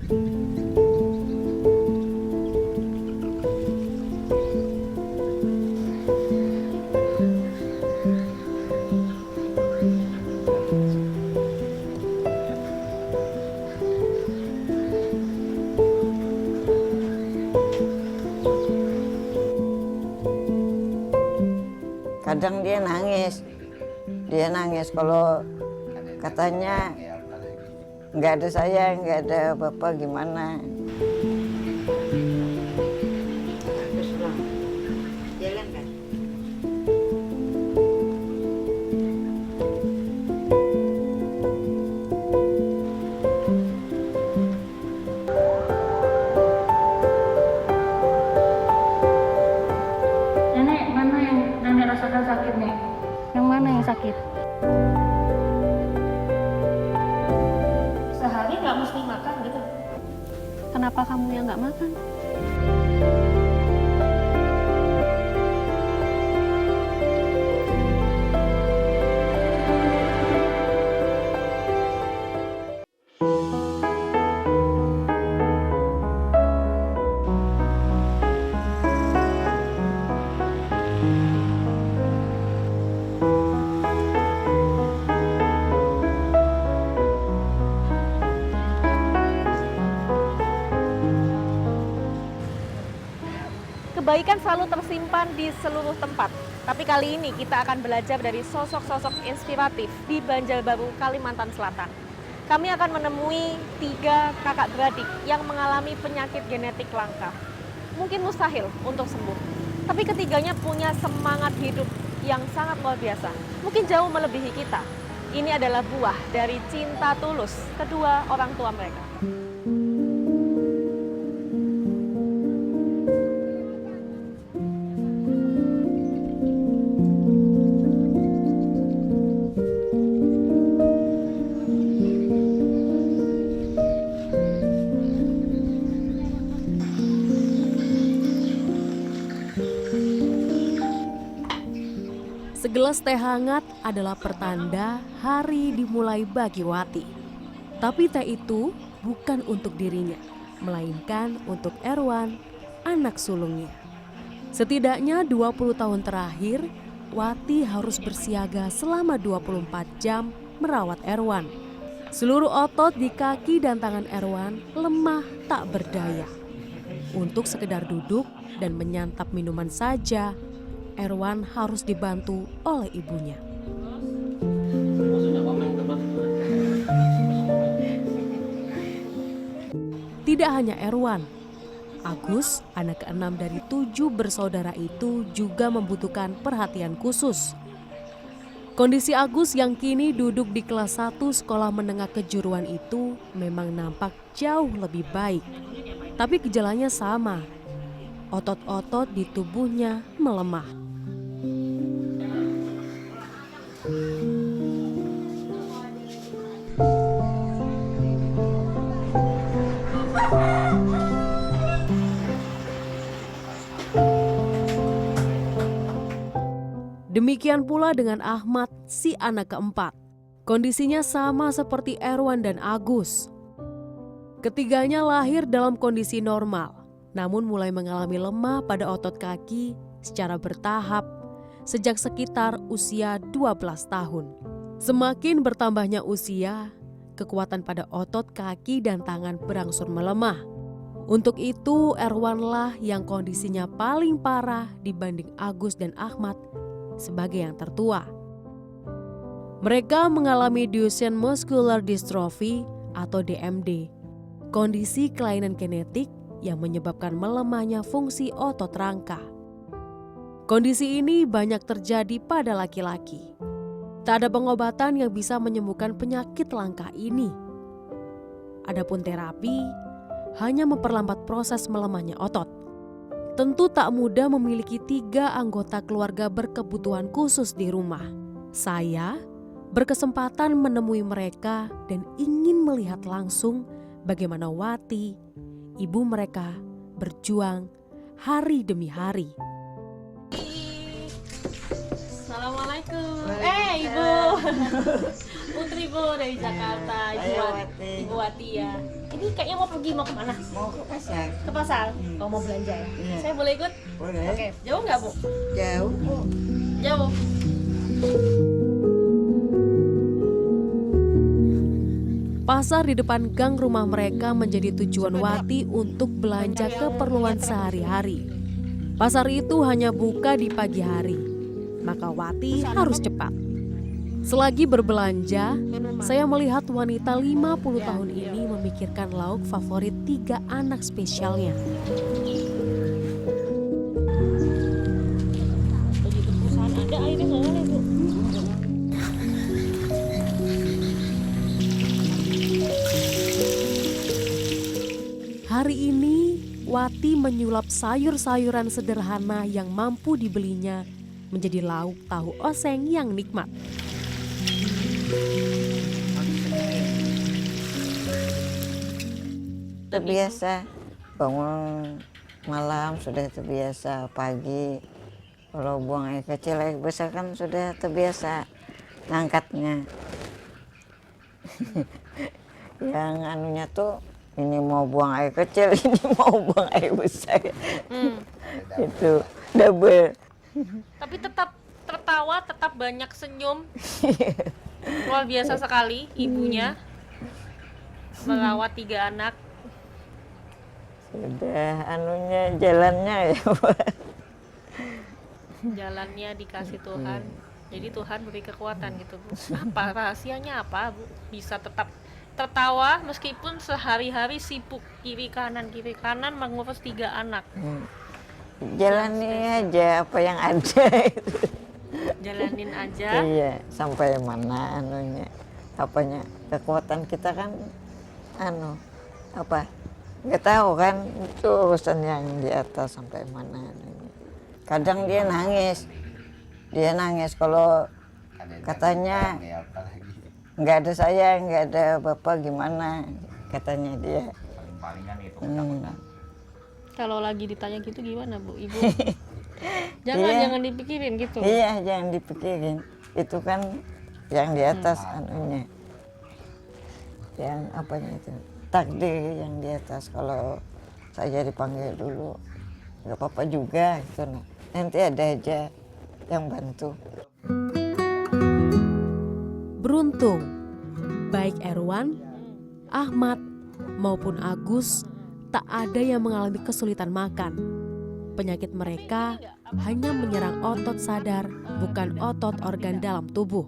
Kadang dia nangis kalau katanya nggak ada saya, nggak ada bapak gimana. Jalan kan? Nenek, mana yang nenek rasakan sakit nih? Yang mana yang sakit? Sehari nggak mesti makan gitu. Kenapa kamu yang nggak makan? Kebaikan selalu tersimpan di seluruh tempat. Tapi kali ini kita akan belajar dari sosok-sosok inspiratif di Banjarbaru, Kalimantan Selatan. Kami akan menemui 3 kakak beradik yang mengalami penyakit genetik langka. Mungkin mustahil untuk sembuh, tapi ketiganya punya semangat hidup yang sangat luar biasa. Mungkin jauh melebihi kita. Ini adalah buah dari cinta tulus kedua orang tua mereka. Segelas teh hangat adalah pertanda hari dimulai bagi Wati. Tapi teh itu bukan untuk dirinya, melainkan untuk Erwan, anak sulungnya. Setidaknya 20 tahun terakhir, Wati harus bersiaga selama 24 jam merawat Erwan. Seluruh otot di kaki dan tangan Erwan lemah tak berdaya. Untuk sekedar duduk dan menyantap minuman saja, Erwan harus dibantu oleh ibunya. Tidak hanya Erwan, Agus, anak ke-6 dari 7 bersaudara itu juga membutuhkan perhatian khusus. Kondisi Agus yang kini duduk di kelas 1 sekolah menengah kejuruan itu memang nampak jauh lebih baik. Tapi gejalanya sama, otot-otot di tubuhnya melemah. Demikian pula dengan Ahmad, si anak keempat. Kondisinya sama seperti Erwan dan Agus. Ketiganya lahir dalam kondisi normal, namun mulai mengalami lemah pada otot kaki secara bertahap sejak sekitar usia 12 tahun. Semakin bertambahnya usia, kekuatan pada otot kaki dan tangan berangsur melemah. Untuk itu, Erwanlah yang kondisinya paling parah dibanding Agus dan Ahmad sebagai yang tertua. Mereka mengalami Duchenne Muscular Dystrophy atau DMD, kondisi kelainan genetik yang menyebabkan melemahnya fungsi otot rangka. Kondisi ini banyak terjadi pada laki-laki. Tak ada pengobatan yang bisa menyembuhkan penyakit langka ini. Adapun terapi hanya memperlambat proses melemahnya otot. Tentu tak mudah memiliki 3 anggota keluarga berkebutuhan khusus di rumah. Saya berkesempatan menemui mereka dan ingin melihat langsung bagaimana Wati, ibu mereka, berjuang hari demi hari. Assalamualaikum. Ibu. Putri Bu dari Jakarta, Saya Wati. Ibu Wati ya. Ini kayaknya mau pergi, mau kemana? Mau ke pasar? Ke pasar? Oh, mau belanja ya? Iya. Saya boleh ikut? Boleh. Oke, jauh nggak Bu? Jauh Bu. Jauh. Pasar di depan gang rumah mereka menjadi tujuan Wati untuk belanja keperluan sehari-hari. Pasar itu hanya buka di pagi hari, maka Wati harus cepat. Selagi berbelanja, saya melihat wanita 50 tahun ini memikirkan lauk favorit 3 anak spesialnya. Begitu perusahaan ada, akhirnya nggak boleh Bu. Hari ini, Wati menyulap sayur-sayuran sederhana yang mampu dibelinya menjadi lauk tahu oseng yang nikmat. Terbiasa bangun malam sudah terbiasa, pagi kalau buang air kecil air besar kan sudah terbiasa ngangkatnya. Yang anunya tuh ini mau buang air kecil, ini mau buang air besar. Itu double. Tapi tetap tertawa, tetap banyak senyum. Luar biasa sekali ibunya merawat 3 anak. Sudah anunya jalannya ya. Jalannya dikasih Tuhan. Jadi Tuhan beri kekuatan gitu Bu. Apa rahasianya apa Bu? Bisa tetap tertawa meskipun sehari-hari sibuk kiri kanan mengurus 3 anak. Jalani aja apa yang ada. Jalanin aja. Iya, sampai mana anunya, apanya, kekuatan kita kan nggak tahu kan, itu urusan yang di atas sampai mana anunya. Kadang dia nangis kalau katanya nggak ada saya, nggak ada bapak, gimana katanya dia. Kalau lagi ditanya gitu gimana Bu? Ibu jangan dipikirin gitu. Iya, jangan dipikirin, itu kan yang di atas anunya, yang apanya itu, takdir yang di atas. Kalau saya dipanggil dulu nggak apa-apa juga gitu, nanti ada aja yang bantu. Beruntung, baik Erwan, Ahmad, maupun Agus tak ada yang mengalami kesulitan makan. Penyakit mereka hanya menyerang otot sadar, bukan otot organ dalam tubuh.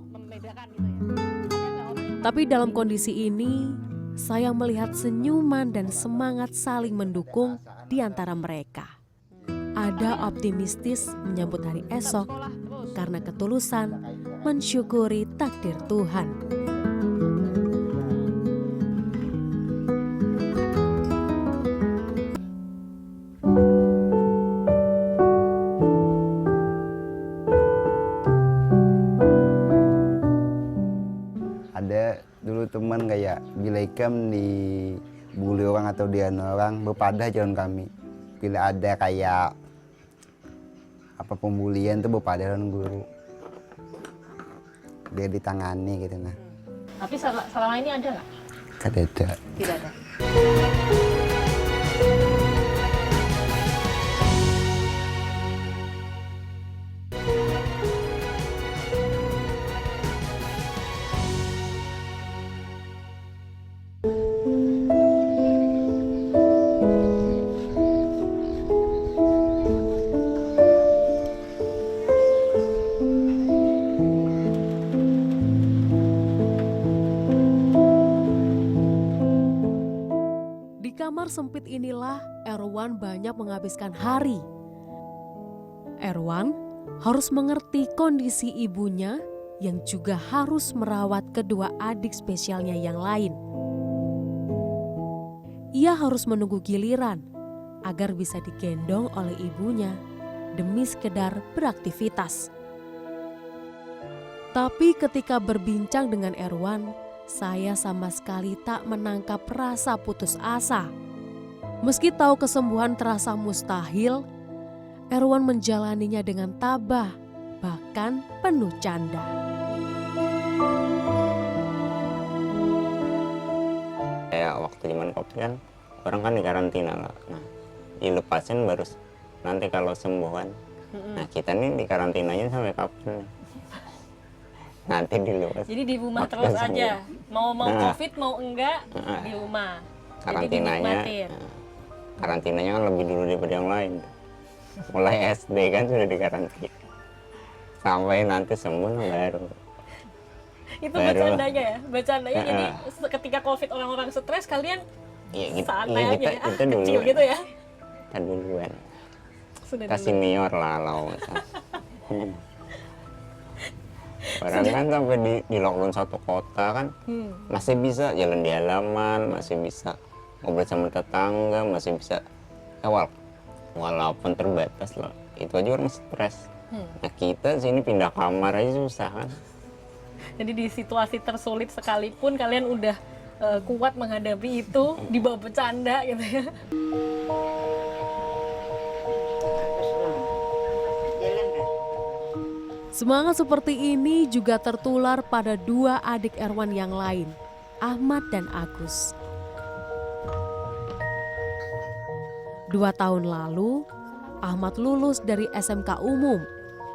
Tapi dalam kondisi ini, saya melihat senyuman dan semangat saling mendukung di antara mereka. Ada optimistis menyambut hari esok karena ketulusan mensyukuri takdir Tuhan. Ada dulu teman kayak bila ikam dibully orang atau orang berpadah jalan kami. Bila ada kayak apa pembulian tuh berpadah dengan guru. Dia ditangani gitu nah. Tapi selama ini ada nggak? Tidak. Tidak ada. Di kamar sempit inilah Erwan banyak menghabiskan hari. Erwan harus mengerti kondisi ibunya yang juga harus merawat kedua adik spesialnya yang lain. Ia harus menunggu giliran agar bisa digendong oleh ibunya demi sekedar beraktivitas. Tapi ketika berbincang dengan Erwan, saya sama sekali tak menangkap rasa putus asa. Meski tahu kesembuhan terasa mustahil, Erwan menjalaninya dengan tabah, bahkan penuh canda. waktu zaman COVID kan orang kan di karantina lah. Nah dilepasin baru nanti kalau sembuh kan. Nah kita nih di karantinanya sampai kapan? Nanti dilepas. Jadi di rumah Waktu terus sembuh. aja. Mau Nah. COVID mau enggak di rumah. Karantinanya, dinikmatin. karantinanya kan lebih dulu daripada yang lain. Mulai SD kan sudah di karantina. Sampai nanti sembuh baru. Itu Baru. bercandanya ya, bercandanya. Jadi Heeh. ketika COVID orang-orang stres, kalian Iya gitu. santai Iya, aja ya, kita dulu. kecil gitu ya. Kita duluan. Sudah Kita dulu. senior lah kalau orang kan sampai di lockdown satu kota kan masih bisa jalan di halaman, masih bisa ngobrol sama tetangga, masih bisa walaupun terbatas lah. Itu aja orang stres. Nah kita sini pindah kamar aja susah kan. Jadi di situasi tersulit sekalipun kalian udah kuat menghadapi itu, dibawa bercanda gitu ya. Semangat seperti ini juga tertular pada dua adik Erwan yang lain, Ahmad dan Agus. 2 tahun lalu, Ahmad lulus dari SMK Umum,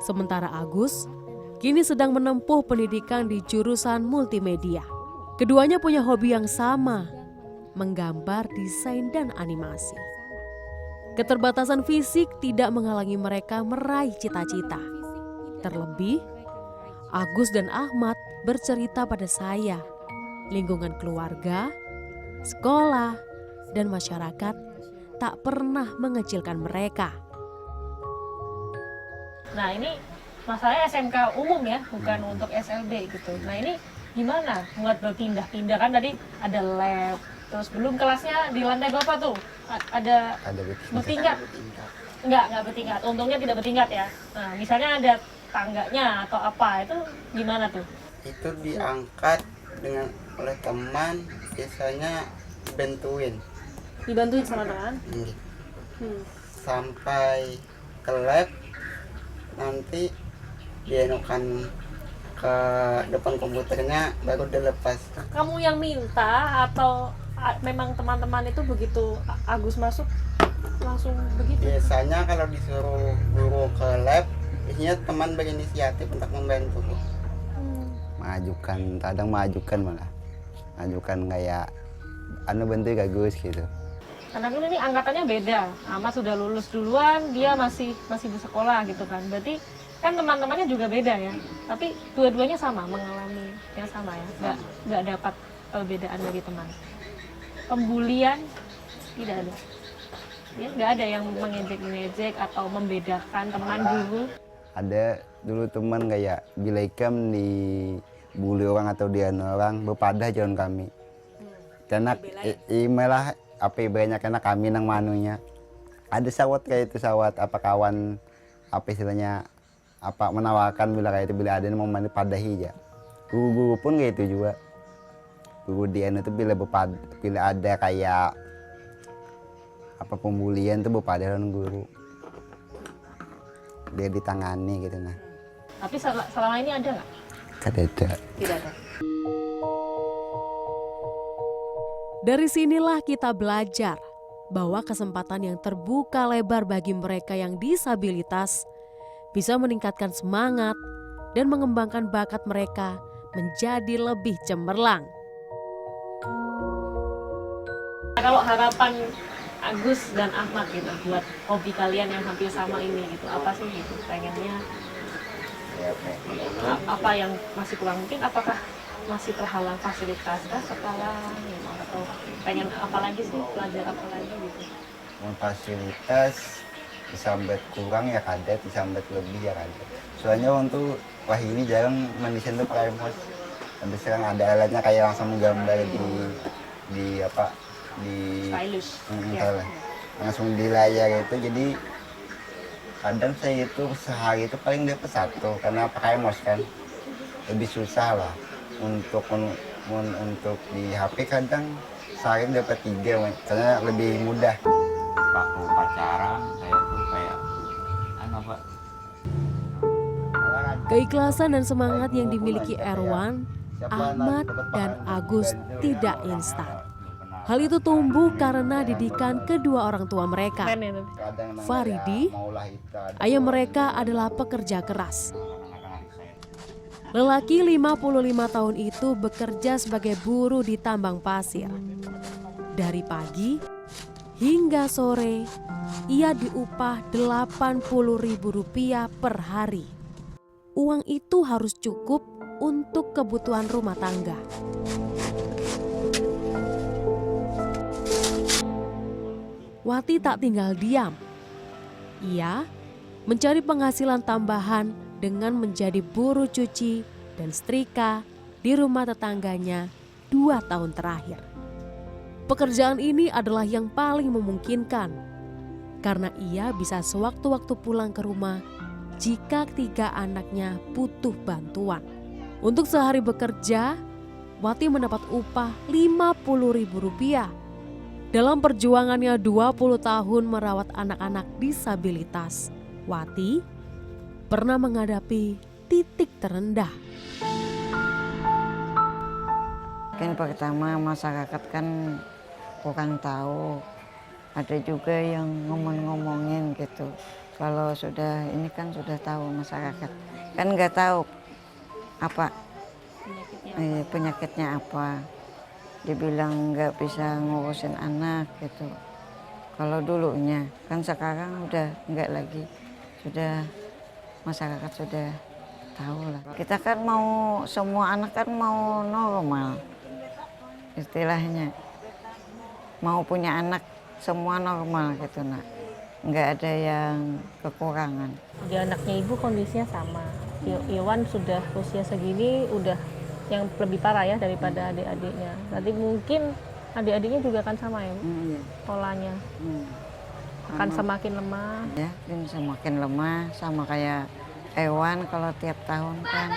sementara Agus kini sedang menempuh pendidikan di jurusan multimedia. Keduanya punya hobi yang sama, menggambar, desain, dan animasi. Keterbatasan fisik tidak menghalangi mereka meraih cita-cita. Terlebih, Agus dan Ahmad bercerita pada saya, lingkungan keluarga, sekolah, dan masyarakat tak pernah mengecilkan mereka. Nah ini masalahnya SMK umum ya, bukan untuk SLB gitu. Nah ini gimana buat berpindah-pindah, kan tadi ada lab, terus belum kelasnya di lantai berapa tuh? Ada bertingkat? Enggak bertingkat, untungnya tidak bertingkat ya. Nah misalnya ada tangganya atau apa, itu gimana tuh? Itu diangkat dengan oleh teman, biasanya bantuin Dibantuin sama teman? sampai ke lab, nanti dienukan ke depan komputernya baru dilepas. Kamu yang minta atau memang teman-teman itu begitu Agus masuk langsung begitu? Biasanya kalau disuruh guru ke lab, biasanya teman berinisiatif untuk membantu. Kadang mengajukan malah. Mengajukan kayak bantu Agus gitu. Karena kan ini angkatannya beda. Ahmad sudah lulus duluan, dia masih bersekolah gitu kan. Berarti kan teman-temannya juga beda ya. Tapi dua-duanya sama, mengalami yang sama ya. Nggak dapat perbedaan dari teman. Pembulian tidak ada. Ya, nggak ada yang mengejek-ngejek atau membedakan teman guru. Ada dulu teman kayak bila ikam dibully orang atau dianu orang berpadah jalan kami. Karena malah apa ibaratnya karena kami nang manunya ada sawat kayak itu sawat apa kawan apa istilahnya apa menawarkan bila kayak itu bila ada yang mau mandi padahi ya. Guru pun kayak itu juga. Guru dia itu bila ada kayak apa pembulian tuh berpadah dengan guru. Dia ditangani gitu nah. Tapi selama ini ada nggak? Tidak. Tidak ada. Dari sinilah kita belajar bahwa kesempatan yang terbuka lebar bagi mereka yang disabilitas bisa meningkatkan semangat dan mengembangkan bakat mereka menjadi lebih cemerlang. Kalau harapan Agus dan Ahmad gitu buat hobi kalian yang hampir sama ini gitu, apa sih gitu pengennya? Apa yang masih kurang, mungkin apakah masih terhalang fasilitas sekolah gitu, atau pengen apa lagi sih, belajar apa lagi gitu? Fasilitas disambat kurang ya kadet, disambat lebih ya kadet. Soalnya untuk wah ini jarang mendesain tuh pakai mouse. Tapi sekarang ada alatnya kayak langsung menggambar di apa di Stylus. langsung di layar itu. Jadi kadang saya itu sehari itu paling dapat 1 karena pakai mouse kan lebih susah lah. Untuk di HP kadang sehari dapat 3 karena lebih mudah. Waktu pacaran saya tuh kayak apa? Keikhlasan dan semangat yang dimiliki Erwan, Ahmad, dan Agus tidak instan. Hal itu tumbuh karena didikan kedua orang tua mereka. Kadang Faridi, maulah itu ada. ayah mereka adalah pekerja keras. Lelaki 55 tahun itu bekerja sebagai buruh di tambang pasir. Dari pagi hingga sore, ia diupah Rp80.000 per hari. Uang itu harus cukup untuk kebutuhan rumah tangga. Wati tak tinggal diam. Ia mencari penghasilan tambahan dengan menjadi buruh cuci dan setrika di rumah tetangganya 2 tahun terakhir. Pekerjaan ini adalah yang paling memungkinkan karena ia bisa sewaktu-waktu pulang ke rumah jika 3 anaknya butuh bantuan. Untuk sehari bekerja, Wati mendapat upah Rp50.000. Dalam perjuangannya 20 tahun merawat anak-anak disabilitas, Wati pernah menghadapi titik terendah. Mungkin pertama masyarakat kan kurang tahu, ada juga yang ngomongin gitu. Kalau sudah ini kan sudah tahu masyarakat, kan nggak tahu apa penyakitnya apa. Dibilang nggak bisa ngurusin anak gitu. Kalau dulunya, kan sekarang udah nggak lagi, sudah masyarakat sudah tahu lah. Kita kan mau semua anak kan mau normal, istilahnya mau punya anak semua normal gitu nak, nggak ada yang kekurangan. 3 anaknya ibu kondisinya sama. Iwan sudah usia segini udah yang lebih parah ya daripada adik-adiknya. Berarti mungkin adik-adiknya juga akan sama ya, polanya. Akan semakin lemah. Ya, ini semakin lemah sama kayak hewan kalau tiap tahun kan.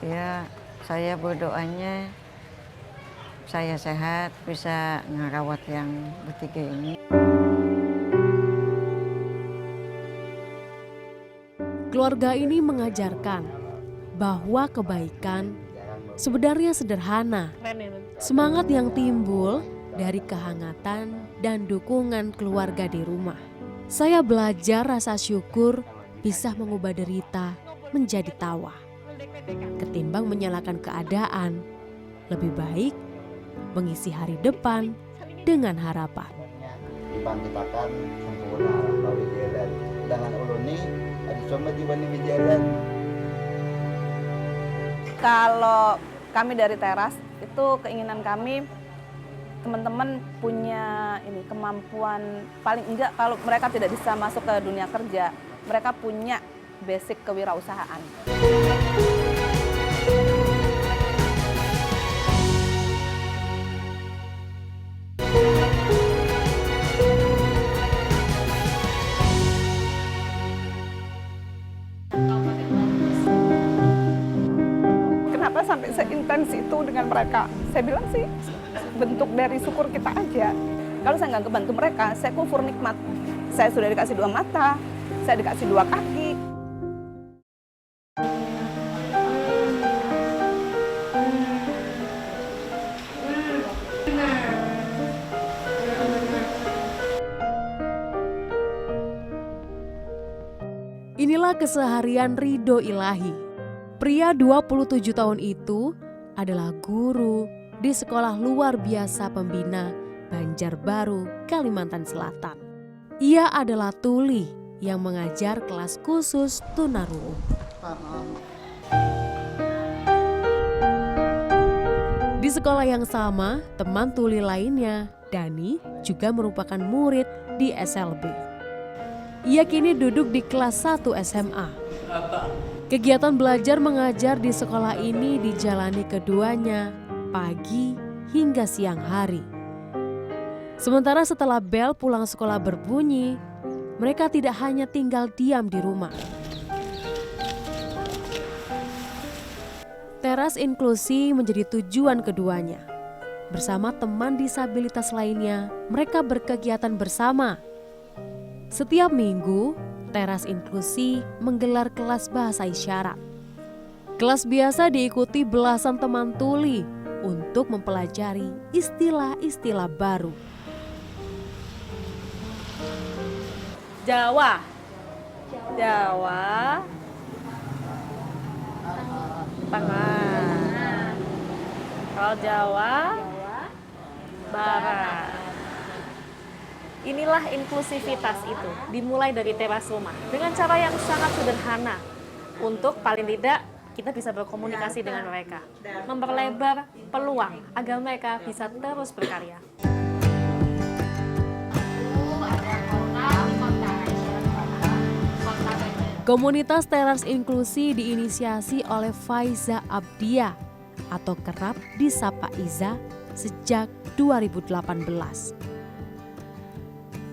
Ya, saya berdoanya saya sehat bisa ngerawat yang bertiga ini. Keluarga ini mengajarkan bahwa kebaikan sebenarnya sederhana. Semangat yang timbul dari kehangatan dan dukungan keluarga di rumah. Saya belajar rasa syukur bisa mengubah derita menjadi tawa. Ketimbang menyalahkan keadaan, lebih baik mengisi hari depan dengan harapan. Dibangkitakan sempurna lalu jalan. Dengan uluni ada cuma dibanding jalan. Kalau kami dari teras itu keinginan kami teman-teman punya ini kemampuan, paling enggak kalau mereka tidak bisa masuk ke dunia kerja, mereka punya basic kewirausahaan. Kenapa sampai seintens itu dengan mereka? Saya bilang sih bentuk dari syukur kita aja. Kalau saya nggak kebantu mereka, saya kufur nikmat. Saya sudah dikasih 2 mata, saya dikasih 2 kaki. Inilah keseharian Ridho Ilahi. Pria 27 tahun itu adalah guru di sekolah luar biasa pembina Banjarbaru, Kalimantan Selatan. Ia adalah tuli yang mengajar kelas khusus tunarungu. Di sekolah yang sama, teman tuli lainnya, Dani, juga merupakan murid di SLB. Ia kini duduk di kelas 1 SMA. Kegiatan belajar mengajar di sekolah ini dijalani keduanya pagi hingga siang hari. Sementara setelah bel pulang sekolah berbunyi, mereka tidak hanya tinggal diam di rumah. Teras inklusi menjadi tujuan keduanya. Bersama teman disabilitas lainnya, mereka berkegiatan bersama. Setiap minggu, Teras Inklusi menggelar kelas bahasa isyarat. Kelas biasa diikuti belasan teman tuli untuk mempelajari istilah-istilah baru. Jawa. Tengah. Kalau Jawa, Barat. Inilah inklusivitas itu, dimulai dari teras rumah dengan cara yang sangat sederhana. Untuk paling tidak kita bisa berkomunikasi dengan mereka, memperlebar peluang agar mereka bisa terus berkarya. Komunitas teras inklusi diinisiasi oleh Faiza Abdia atau kerap disapa Iza sejak 2018.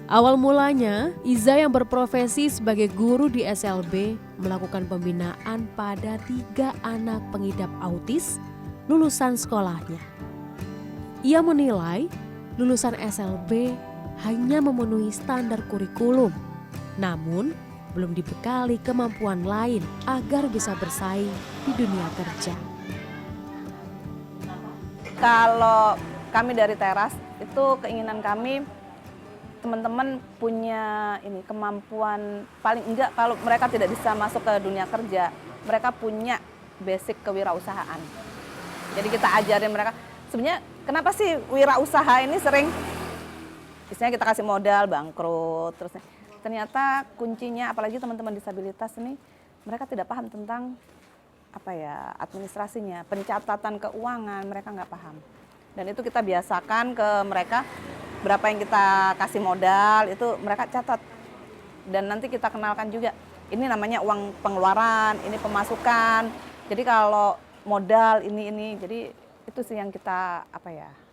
Awal mulanya, Iza yang berprofesi sebagai guru di SLB melakukan pembinaan pada 3 anak pengidap autis lulusan sekolahnya. Ia menilai lulusan SLB hanya memenuhi standar kurikulum, namun belum dibekali kemampuan lain agar bisa bersaing di dunia kerja. Kalau kami dari teras, itu keinginan kami teman-teman punya ini kemampuan, paling enggak kalau mereka tidak bisa masuk ke dunia kerja, mereka punya basic kewirausahaan. Jadi kita ajarin mereka, sebenarnya kenapa sih wirausaha ini sering istilahnya kita kasih modal bangkrut, terus ternyata kuncinya apalagi teman-teman disabilitas ini mereka tidak paham tentang administrasinya, pencatatan keuangan, mereka nggak paham. Dan itu kita biasakan ke mereka, berapa yang kita kasih modal itu mereka catat. Dan nanti kita kenalkan juga, ini namanya uang pengeluaran, ini pemasukan. Jadi kalau modal ini, jadi itu sih yang kita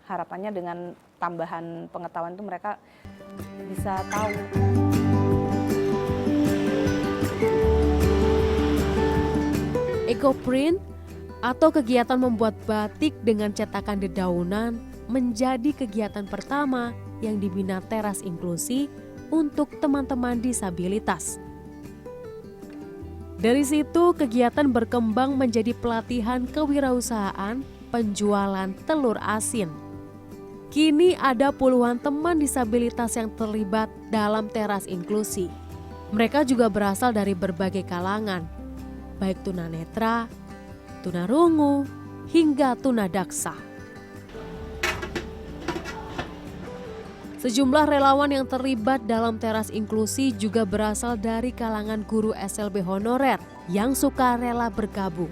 harapannya dengan tambahan pengetahuan itu mereka bisa tahu. Ecoprint atau kegiatan membuat batik dengan cetakan dedaunan menjadi kegiatan pertama yang dibina teras inklusi untuk teman-teman disabilitas. Dari situ kegiatan berkembang menjadi pelatihan kewirausahaan penjualan telur asin. Kini ada puluhan teman disabilitas yang terlibat dalam teras inklusi. Mereka juga berasal dari berbagai kalangan, baik tunanetra, tunarungu, hingga tunadaksa. Sejumlah relawan yang terlibat dalam teras inklusi juga berasal dari kalangan guru SLB honorer yang suka rela bergabung.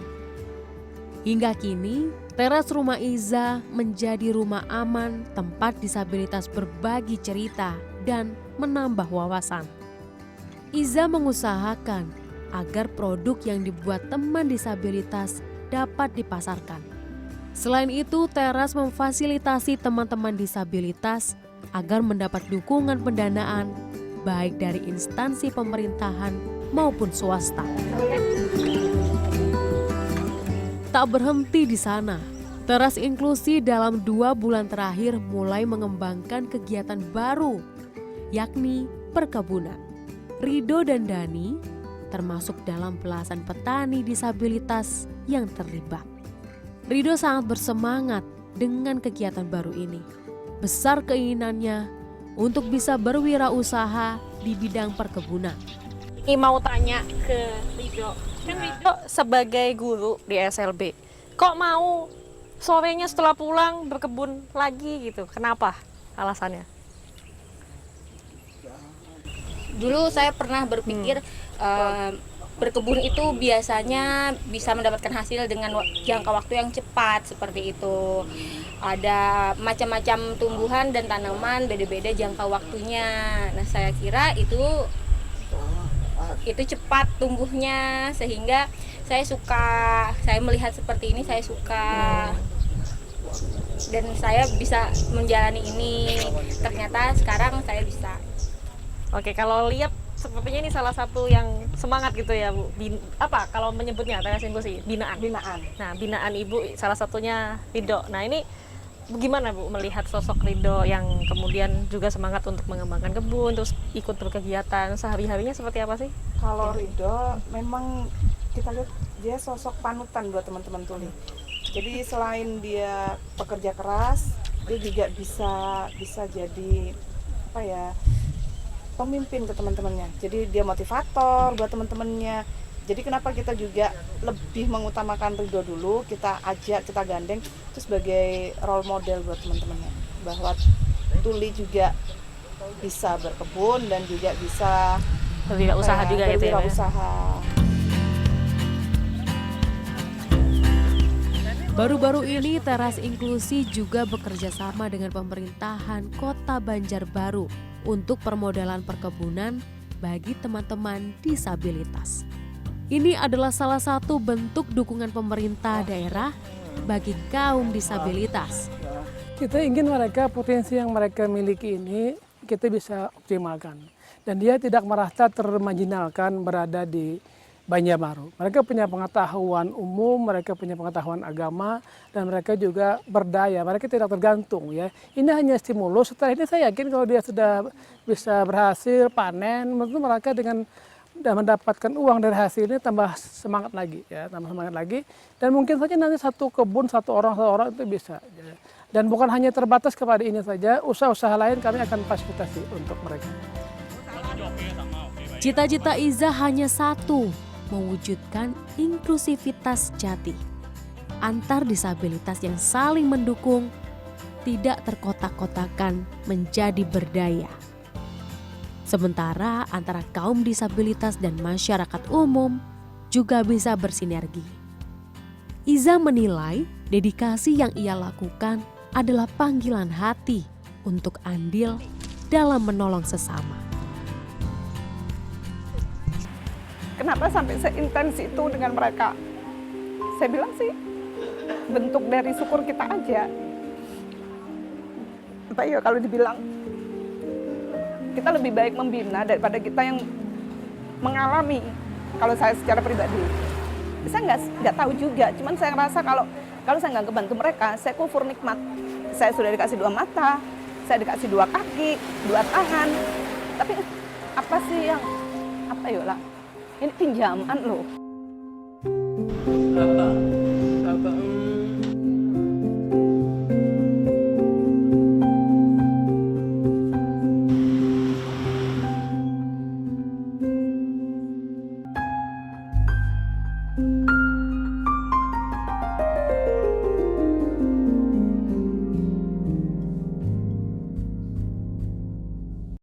Hingga kini, teras rumah Iza menjadi rumah aman tempat disabilitas berbagi cerita dan menambah wawasan. Iza mengusahakan agar produk yang dibuat teman disabilitas dapat dipasarkan. Selain itu, teras memfasilitasi teman-teman disabilitas agar mendapat dukungan pendanaan baik dari instansi pemerintahan maupun swasta. Tak berhenti di sana, teras inklusi dalam 2 bulan terakhir mulai mengembangkan kegiatan baru, yakni perkebunan. Rido dan Dani termasuk dalam belasan petani disabilitas yang terlibat. Rido sangat bersemangat dengan kegiatan baru ini. Besar keinginannya untuk bisa berwirausaha di bidang perkebunan. Ini mau tanya ke Rido. Kan Rido sebagai guru di SLB, kok mau sorenya setelah pulang berkebun lagi gitu? Kenapa alasannya? Dulu saya pernah berpikir berkebun itu biasanya bisa mendapatkan hasil dengan jangka waktu yang cepat seperti itu. Ada macam-macam tumbuhan dan tanaman, beda-beda jangka waktunya. Nah, saya kira itu cepat tumbuhnya sehingga saya melihat seperti ini, saya suka. Dan saya bisa menjalani ini. Ternyata sekarang saya bisa. Oke, kalau lihat sepertinya ini salah satu yang semangat gitu ya, Bu. Kalau menyebutnya teras inklusi, binaan. Nah, binaan Ibu salah satunya Rido. Nah, ini gimana Bu melihat sosok Rido yang kemudian juga semangat untuk mengembangkan kebun, terus ikut berkegiatan, sehari-harinya seperti apa sih? Kalau Rido memang kita lihat dia sosok panutan buat teman-teman tuli. Jadi selain dia pekerja keras, dia juga bisa jadi apa ya, pemimpin ke teman-temannya. Jadi dia motivator buat teman-temannya. Jadi kenapa kita juga lebih mengutamakan Ridho dulu, kita ajak, kita gandeng itu sebagai role model buat teman-temannya, bahwa Tuli juga bisa berkebun dan juga bisa Berwirausaha juga gitu ya, Mbak? berwirausaha. Baru-baru ini Teras Inklusi juga bekerja sama dengan pemerintahan Kota Banjarbaru untuk permodalan perkebunan bagi teman-teman disabilitas. Ini adalah salah satu bentuk dukungan pemerintah daerah bagi kaum disabilitas. Kita ingin mereka, potensi yang mereka miliki ini kita bisa optimalkan. Dan dia tidak merasa termarginalkan berada di Banjarbaru. Mereka punya pengetahuan umum, mereka punya pengetahuan agama, dan mereka juga berdaya. Mereka tidak tergantung ya. Ini hanya stimulus. Setelah ini saya yakin kalau dia sudah bisa berhasil panen, menurut mereka dengan mendapatkan uang dari hasil ini tambah semangat lagi ya, tambah semangat lagi. Dan mungkin saja nanti satu kebun satu orang itu bisa. Ya. Dan bukan hanya terbatas kepada ini saja, usaha-usaha lain kami akan fasilitasi untuk mereka. Cita-cita Iza hanya satu, mewujudkan inklusivitas jati. Antar disabilitas yang saling mendukung, tidak terkotak-kotakan menjadi berdaya. Sementara antara kaum disabilitas dan masyarakat umum juga bisa bersinergi. Iza menilai dedikasi yang ia lakukan adalah panggilan hati untuk andil dalam menolong sesama. Kenapa sampai seintens itu dengan mereka? Saya bilang sih, bentuk dari syukur kita aja. Apa ya kalau dibilang, kita lebih baik membina daripada kita yang mengalami. Kalau saya secara pribadi, saya nggak tahu juga. Cuman saya ngerasa kalau saya nggak kebantu mereka, saya kufur nikmat. Saya sudah dikasih 2 mata, saya dikasih 2 kaki, 2 tangan. Tapi apa sih yang apa ya lah? Ini pinjaman loh.